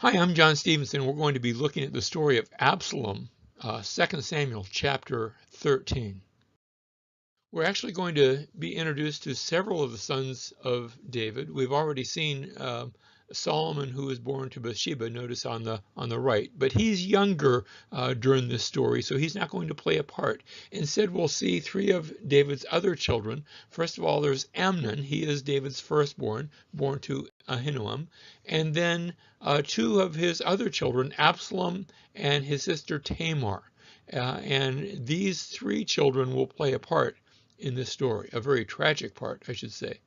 Hi, I'm John Stevenson. We're going to be looking at the story of Absalom, 2 Samuel chapter 13. We're actually going to be introduced to several of the sons of David. We've already seen Solomon, who was born to Bathsheba, notice on the right, but he's younger during this story, so he's not going to play a part. Instead, we'll see three of David's other children. First of all, there's Amnon. He is David's firstborn, born to Ahinoam, and then two of his other children, Absalom and his sister Tamar. And these three children will play a part in this story, a very tragic part, I should say.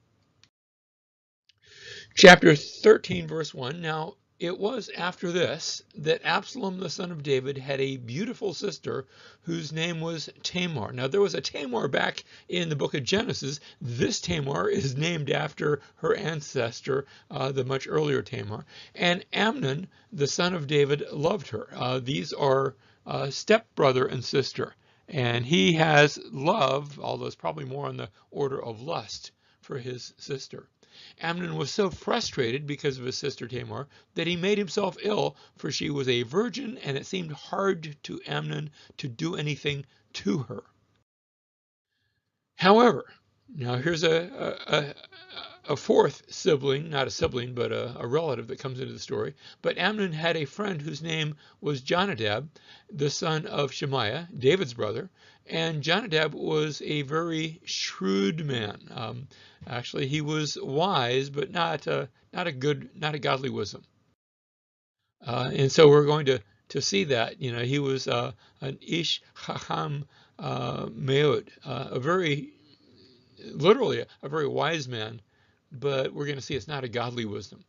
Chapter 13, verse 1. Now, it was after this that Absalom, the son of David, had a beautiful sister whose name was Tamar. Now, there was a Tamar back in the book of Genesis. This Tamar is named after her ancestor, the much earlier Tamar. And Amnon, the son of David, loved her. These are stepbrother and sister. And he has love, although it's probably more on the order of lust, for his sister. Amnon was so frustrated because of his sister Tamar that he made himself ill, for she was a virgin, and it seemed hard to Amnon to do anything to her. However, now here's a fourth sibling, not a sibling, but a relative that comes into the story. But Amnon had a friend whose name was Jonadab, the son of Shemaiah, David's brother, and Jonadab was a very shrewd man. Actually, he was wise, but not a godly wisdom. And so we're going to see that. He was an ish chacham meod, literally a very wise man, but we're going to see it's not a godly wisdom.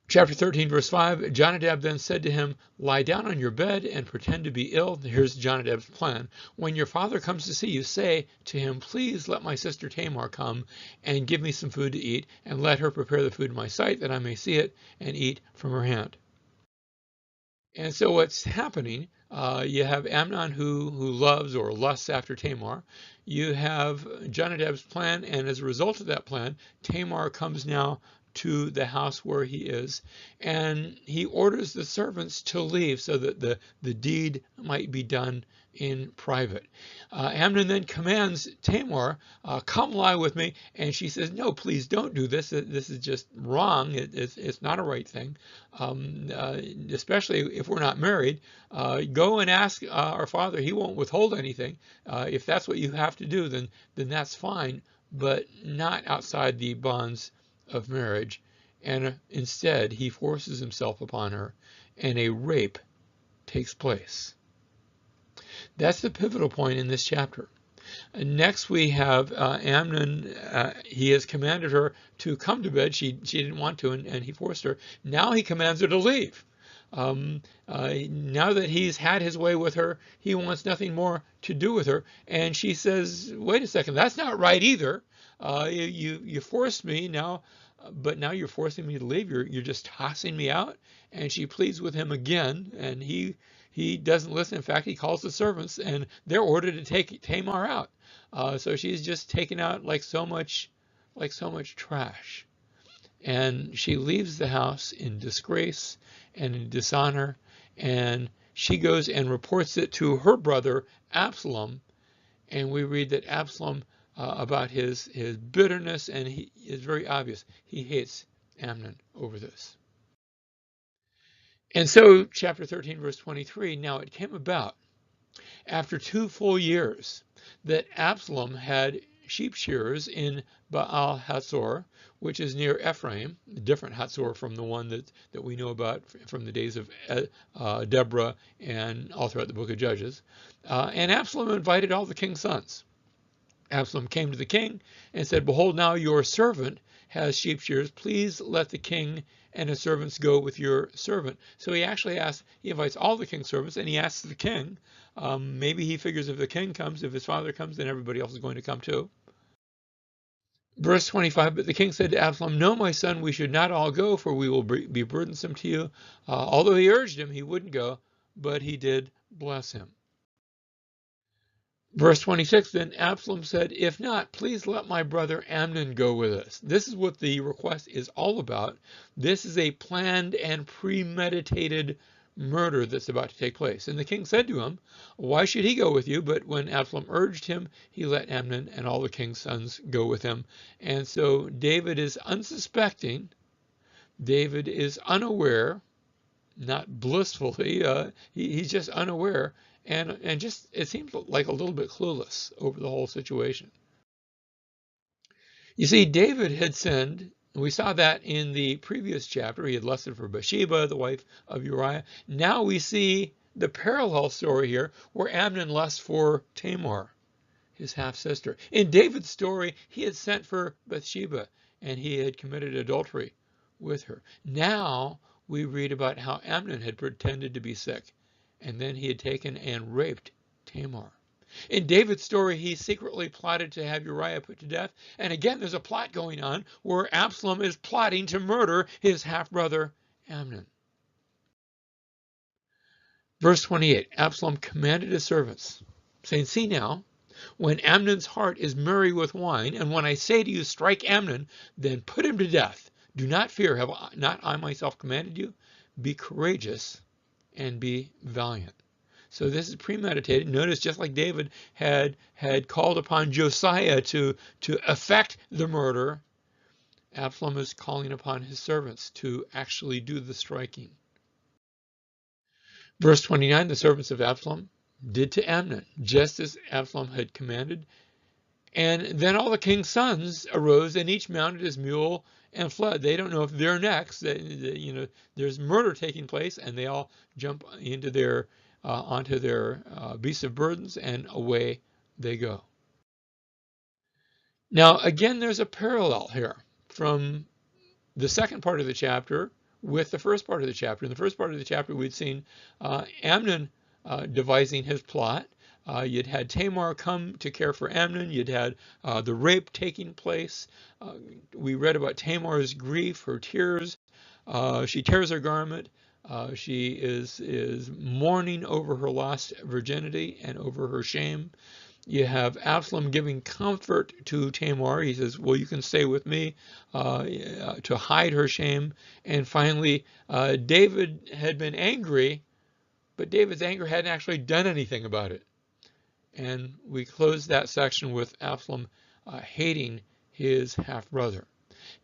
Chapter 13, verse 5, Jonadab then said to him, "Lie down on your bed and pretend to be ill." Here's Jonadab's plan. "When your father comes to see you, say to him, 'Please let my sister Tamar come and give me some food to eat, and let her prepare the food in my sight, that I may see it and eat from her hand.'" And so what's happening, you have Amnon who loves or lusts after Tamar. You have Jonadab's plan, and as a result of that plan, Tamar comes now to the house where he is, and he orders the servants to leave so that the deed might be done in private. Amnon then commands Tamar, "Come lie with me," and she says, "No, please don't do this. This is just wrong. It's not a right thing, especially if we're not married. Go and ask our father. He won't withhold anything. If that's what you have to do, then that's fine, but not outside the bonds of marriage." And instead, he forces himself upon her, and a rape takes place. That's the pivotal point in this chapter. Next, we have Amnon. He has commanded her to come to bed. She didn't want to, and he forced her. Now he commands her to leave. Now that he's had his way with her, he wants nothing more to do with her. And she says, "Wait a second, that's not right either. You forced me now, but now you're forcing me to leave. You're just tossing me out." And she pleads with him again, and he doesn't listen. In fact, he calls the servants, and they're ordered to take Tamar out. So she's just taken out like so much trash. And she leaves the house in disgrace and in dishonor, and she goes and reports it to her brother Absalom. And we read that Absalom, about his bitterness, and he is very obvious. He hates Amnon over this. And so, chapter 13, verse 23, "Now it came about after 2 full years that Absalom had sheep shearers in Baal Hatzor, which is near Ephraim, a different Hatzor from the one that we know about from the days of Deborah and all throughout the book of Judges. And Absalom invited all the king's sons. Absalom came to the king and said, 'Behold, now your servant has sheep shearers. Please let the king and his servants go with your servant.'" So he invites all the king's servants, and he asks the king. Maybe he figures if the king comes, if his father comes, then everybody else is going to come too. Verse 25, "But the king said to Absalom, 'No, my son, we should not all go, for we will be burdensome to you.' Although he urged him, he wouldn't go, but he did bless him." Verse 26, then Absalom said, if not, please let my brother Amnon go with us. This is what the request is all about. This is a planned and premeditated murder that's about to take place. And the king said to him, why should he go with you? But when Absalom urged him, he let Amnon and all the king's sons go with him. And so David is unsuspecting. David is unaware, not blissfully. He's just unaware. And just, it seems like a little bit clueless over the whole situation. You see, David had sinned. We saw that in the previous chapter. He had lusted for Bathsheba, the wife of Uriah. Now we see the parallel story here where Amnon lusts for Tamar, his half-sister. In David's story, he had sent for Bathsheba and he had committed adultery with her. Now we read about how Amnon had pretended to be sick, and then he had taken and raped Tamar. In David's story, he secretly plotted to have Uriah put to death. And again, there's a plot going on where Absalom is plotting to murder his half-brother Amnon. Verse 28, Absalom commanded his servants, saying, see now, when Amnon's heart is merry with wine, and when I say to you, strike Amnon, then put him to death. Do not fear, have not I myself commanded you? Be courageous and be valiant. So this is premeditated. Notice, just like David had called upon Josiah to effect the murder, Absalom is calling upon his servants to actually do the striking. Verse 29, the servants of Absalom did to Amnon, just as Absalom had commanded. And then all the king's sons arose, and each mounted his mule and fled. They don't know if they're next. There's murder taking place, and they all jump into their onto their beasts of burdens, and away they go. Now, again, there's a parallel here from the second part of the chapter with the first part of the chapter. In the first part of the chapter, we'd seen Amnon devising his plot. You'd had Tamar come to care for Amnon. You'd had the rape taking place. We read about Tamar's grief, her tears. She tears her garment. She is mourning over her lost virginity and over her shame. You have Absalom giving comfort to Tamar. He says, well, you can stay with me, to hide her shame. And finally, David had been angry, but David's anger hadn't actually done anything about it. And we close that section with Absalom hating his half-brother.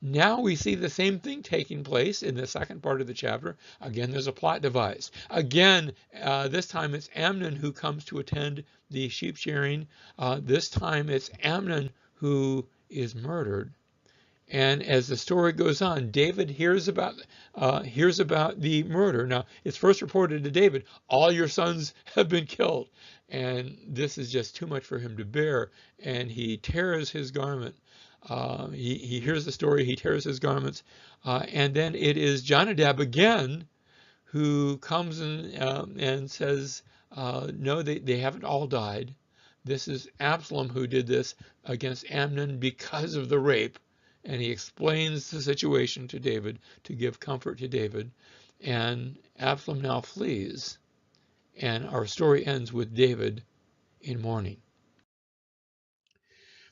Now we see the same thing taking place in the second part of the chapter. Again, there's a plot devised. Again, this time it's Amnon who comes to attend the sheep shearing. This time it's Amnon who is murdered. And as the story goes on, David hears about the murder. Now, it's first reported to David, all your sons have been killed. And this is just too much for him to bear. And he tears his garment. He hears the story, he tears his garments. And then it is Jonadab again who comes and says, no, they haven't all died. This is Absalom who did this against Amnon because of the rape. And he explains the situation to David to give comfort to David. And Absalom now flees. And our story ends with David in mourning.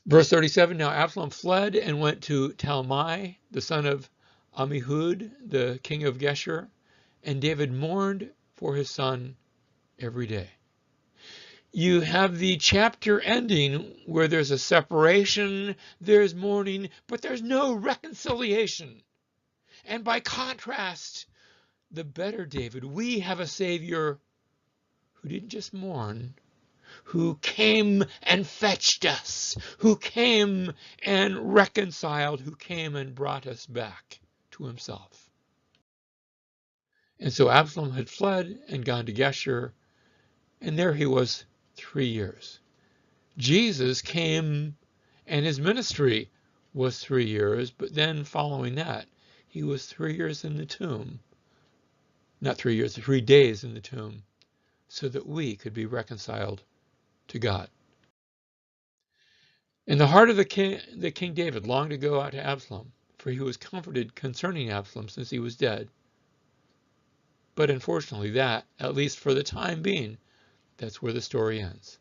Verse 37, now Absalom fled and went to Talmai, the son of Ammihud, the king of Geshur, and David mourned for his son every day. You have the chapter ending where there's a separation, there's mourning, but there's no reconciliation. And by contrast, the better David, we have a Savior who didn't just mourn, who came and fetched us, who came and reconciled, who came and brought us back to himself. And so Absalom had fled and gone to Geshur, and there he was 3 years. Jesus came, and his ministry was 3 years, but then following that, he was 3 years in the tomb. Not 3 years, 3 days in the tomb, so that we could be reconciled to God. And the heart of the King David longed to go out to Absalom, for he was comforted concerning Absalom since he was dead. But unfortunately that, at least for the time being, that's where the story ends.